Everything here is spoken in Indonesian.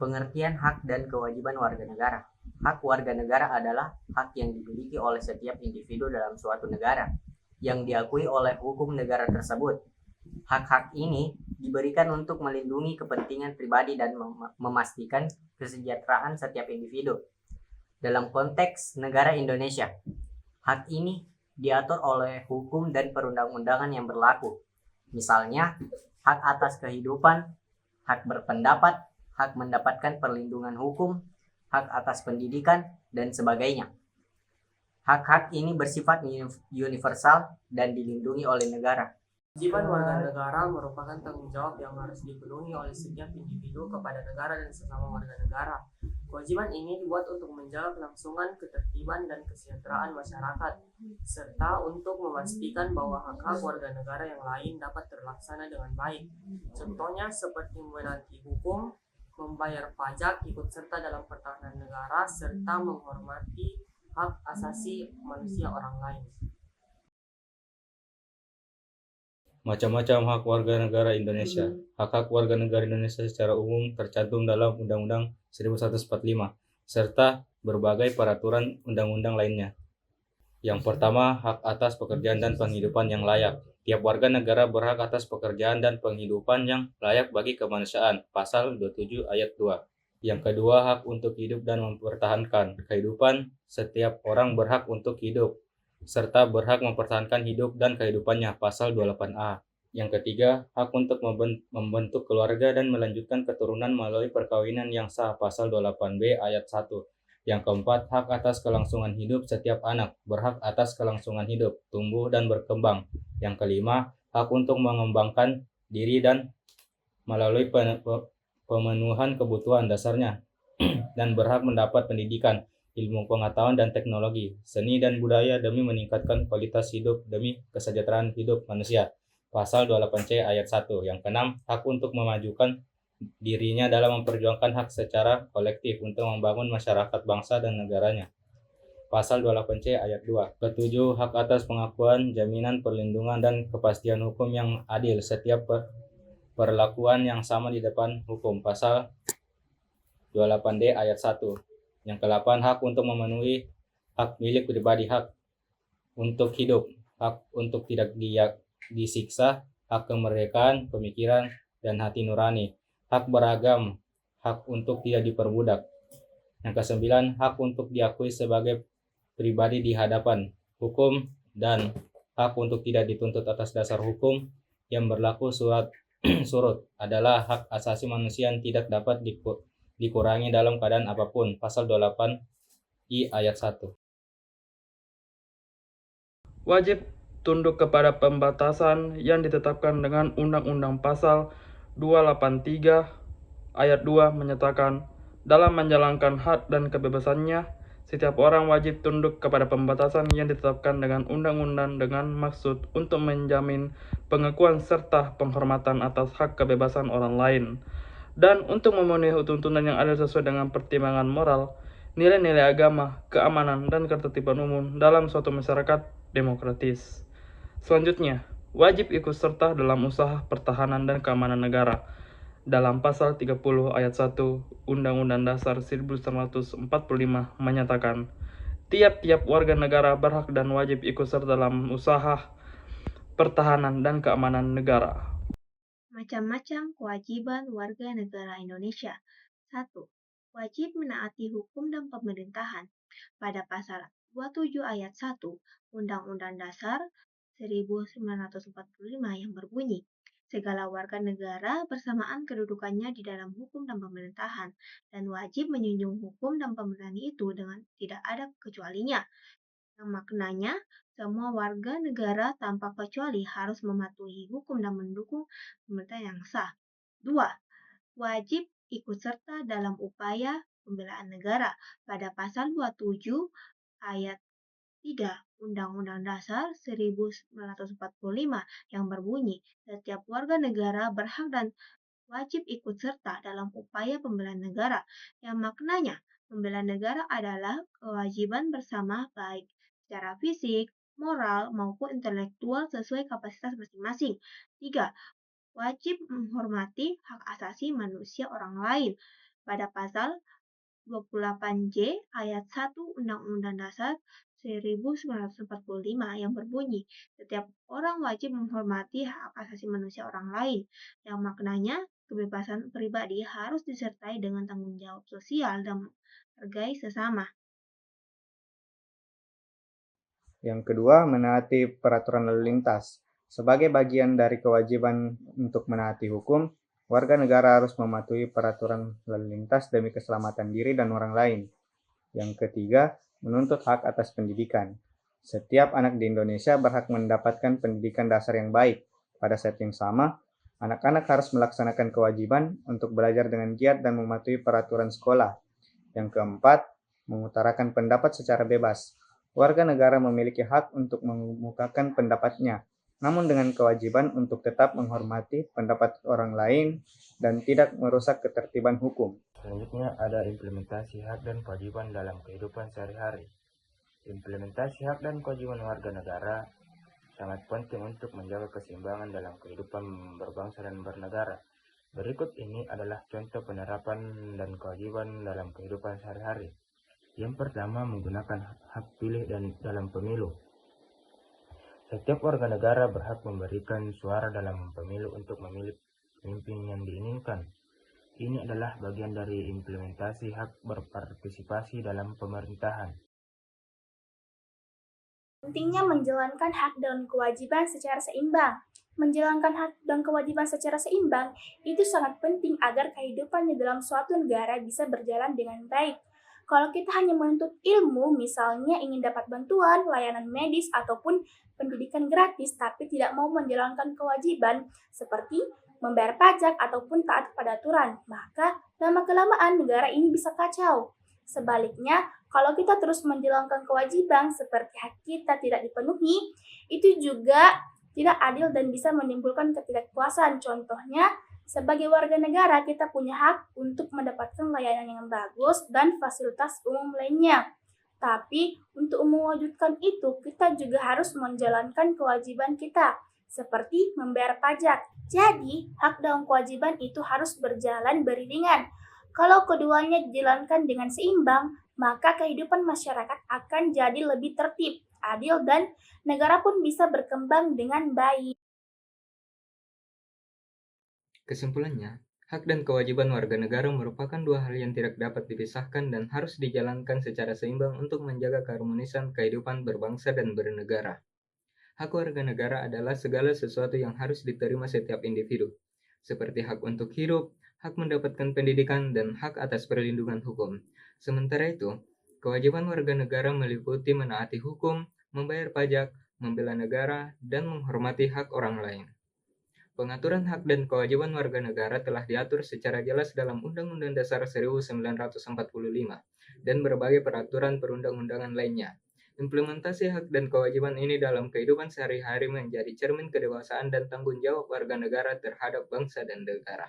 Pengertian hak dan kewajiban warga negara. Hak warga negara adalah hak yang dimiliki oleh setiap individu dalam suatu negara yang diakui oleh hukum negara tersebut. Hak-hak ini diberikan untuk melindungi kepentingan pribadi dan memastikan kesejahteraan setiap individu. Dalam konteks negara Indonesia, hak ini diatur oleh hukum dan perundang-undangan yang berlaku. Misalnya, hak atas kehidupan, hak berpendapat, hak mendapatkan perlindungan hukum, hak atas pendidikan, dan sebagainya. Hak-hak ini bersifat universal dan dilindungi oleh negara. Kewajiban warga negara merupakan tanggung jawab yang harus dipenuhi oleh setiap individu kepada negara dan sesama warga negara. Kewajiban ini dibuat untuk menjaga kelangsungan, ketertiban, dan kesejahteraan masyarakat, serta untuk memastikan bahwa hak-hak warga negara yang lain dapat terlaksana dengan baik. Contohnya seperti menaati hukum, membayar pajak, ikut serta dalam pertahanan negara, serta menghormati hak asasi manusia orang lain. Macam-macam hak warga negara Indonesia. Hak-hak warga negara Indonesia secara umum tercantum dalam Undang-Undang 1145 serta berbagai peraturan undang-undang lainnya. Yang pertama, hak atas pekerjaan dan penghidupan yang layak. Tiap warga negara berhak atas pekerjaan dan penghidupan yang layak bagi kemanusiaan. Pasal 27 ayat 2. Yang kedua, hak untuk hidup dan mempertahankan kehidupan. Setiap orang berhak untuk hidup serta berhak mempertahankan hidup dan kehidupannya. Pasal 28A. Yang ketiga, hak untuk membentuk keluarga dan melanjutkan keturunan melalui perkawinan yang sah. Pasal 28B ayat 1. Yang keempat, hak atas kelangsungan hidup. Setiap anak berhak atas kelangsungan hidup, tumbuh, dan berkembang. Yang kelima, hak untuk mengembangkan diri dan melalui pemenuhan kebutuhan dasarnya dan berhak mendapat pendidikan, ilmu pengetahuan dan teknologi, seni dan budaya demi meningkatkan kualitas hidup demi kesejahteraan hidup manusia. Pasal 28C ayat 1. Yang keenam, hak untuk memajukan dirinya dalam memperjuangkan hak secara kolektif untuk membangun masyarakat bangsa dan negaranya. Pasal 28C ayat 2. Ketujuh, hak atas pengakuan, jaminan, perlindungan, dan kepastian hukum yang adil, setiap perlakuan yang sama di depan hukum. Pasal 28D ayat 1. Yang ke-8, hak untuk memenuhi hak milik pribadi, hak untuk hidup, hak untuk tidak disiksa, hak kemerdekaan pemikiran dan hati nurani, hak beragam, hak untuk tidak diperbudak. Yang ke-9, hak untuk diakui sebagai pribadi di hadapan hukum dan hak untuk tidak dituntut atas dasar hukum yang berlaku surut adalah hak asasi manusia yang tidak dapat dikurangi dalam keadaan apapun. Pasal 28I ayat 1. Wajib tunduk kepada pembatasan yang ditetapkan dengan Undang-Undang Pasal 283 ayat 2 menyatakan, dalam menjalankan hak dan kebebasannya, setiap orang wajib tunduk kepada pembatasan yang ditetapkan dengan undang-undang dengan maksud untuk menjamin pengakuan serta penghormatan atas hak kebebasan orang lain, dan untuk memenuhi tuntunan yang adil sesuai dengan pertimbangan moral, nilai-nilai agama, keamanan, dan ketertiban umum dalam suatu masyarakat demokratis. Selanjutnya, wajib ikut serta dalam usaha pertahanan dan keamanan negara. Dalam pasal 30 ayat 1 Undang-Undang Dasar 1945 menyatakan, tiap-tiap warga negara berhak dan wajib ikut serta dalam usaha pertahanan dan keamanan negara. Macam-macam kewajiban warga negara Indonesia. 1. Wajib menaati hukum dan pemerintahan. Pada pasal 27 ayat 1 Undang-Undang Dasar 1945 yang berbunyi, segala warga negara bersamaan kedudukannya di dalam hukum dan pemerintahan, dan wajib menjunjung hukum dan pemerintahan itu dengan tidak ada kecualinya. Yang maknanya, semua warga negara tanpa kecuali harus mematuhi hukum dan mendukung pemerintahan yang sah. 2. Wajib ikut serta dalam upaya pembelaan negara. Pada pasal 27 ayat 3 Undang-Undang Dasar 1945 yang berbunyi, setiap warga negara berhak dan wajib ikut serta dalam upaya pembelaan negara, yang maknanya membela negara adalah kewajiban bersama baik secara fisik, moral, maupun intelektual sesuai kapasitas masing-masing. 3. Wajib menghormati hak asasi manusia orang lain. pada pasal 28J ayat 1 Undang-Undang Dasar 1945 yang berbunyi, setiap orang wajib menghormati hak asasi manusia orang lain, yang maknanya kebebasan pribadi harus disertai dengan tanggung jawab sosial dan menghargai sesama. Yang kedua, menaati peraturan lalu lintas. Sebagai bagian dari kewajiban untuk menaati hukum, warga negara harus mematuhi peraturan lalu lintas demi keselamatan diri dan orang lain. Yang ketiga, menuntut hak atas pendidikan. Setiap anak di Indonesia berhak mendapatkan pendidikan dasar yang baik. Pada saat yang sama, anak-anak harus melaksanakan kewajiban untuk belajar dengan giat dan mematuhi peraturan sekolah. Yang keempat, mengutarakan pendapat secara bebas. Warga negara memiliki hak untuk mengemukakan pendapatnya, namun dengan kewajiban untuk tetap menghormati pendapat orang lain dan tidak merusak ketertiban hukum. Selanjutnya ada implementasi hak dan kewajiban dalam kehidupan sehari-hari. Implementasi hak dan kewajiban warga negara sangat penting untuk menjaga keseimbangan dalam kehidupan berbangsa dan bernegara. Berikut ini adalah contoh penerapan dan kewajiban dalam kehidupan sehari-hari. Yang pertama, menggunakan hak pilih dalam pemilu. Setiap warga negara berhak memberikan suara dalam pemilu untuk memilih pemimpin yang diinginkan. Ini adalah bagian dari implementasi hak berpartisipasi dalam pemerintahan. Pentingnya menjalankan hak dan kewajiban secara seimbang. Menjalankan hak dan kewajiban secara seimbang itu sangat penting agar kehidupan di dalam suatu negara bisa berjalan dengan baik. Kalau kita hanya menuntut ilmu, misalnya ingin dapat bantuan, layanan medis, ataupun pendidikan gratis, tapi tidak mau menjalankan kewajiban seperti membayar pajak ataupun taat pada aturan, maka lama-kelamaan negara ini bisa kacau. Sebaliknya, kalau kita terus menjalankan kewajiban seperti hak kita tidak dipenuhi, itu juga tidak adil dan bisa menimbulkan ketidakpuasan. Contohnya, sebagai warga negara kita punya hak untuk mendapatkan layanan yang bagus dan fasilitas umum lainnya. Tapi untuk mewujudkan itu, kita juga harus menjalankan kewajiban kita, seperti membayar pajak. Jadi, hak dan kewajiban itu harus berjalan beriringan. Kalau keduanya dijalankan dengan seimbang, maka kehidupan masyarakat akan jadi lebih tertib, adil, dan negara pun bisa berkembang dengan baik. Kesimpulannya, hak dan kewajiban warga negara merupakan dua hal yang tidak dapat dipisahkan dan harus dijalankan secara seimbang untuk menjaga keharmonisan kehidupan berbangsa dan bernegara. Hak warga negara adalah segala sesuatu yang harus diterima setiap individu, seperti hak untuk hidup, hak mendapatkan pendidikan, dan hak atas perlindungan hukum. Sementara itu, kewajiban warga negara meliputi menaati hukum, membayar pajak, membela negara, dan menghormati hak orang lain. Pengaturan hak dan kewajiban warga negara telah diatur secara jelas dalam Undang-Undang Dasar 1945 dan berbagai peraturan perundang-undangan lainnya. Implementasi hak dan kewajiban ini dalam kehidupan sehari-hari menjadi cermin kedewasaan dan tanggung jawab warga negara terhadap bangsa dan negara.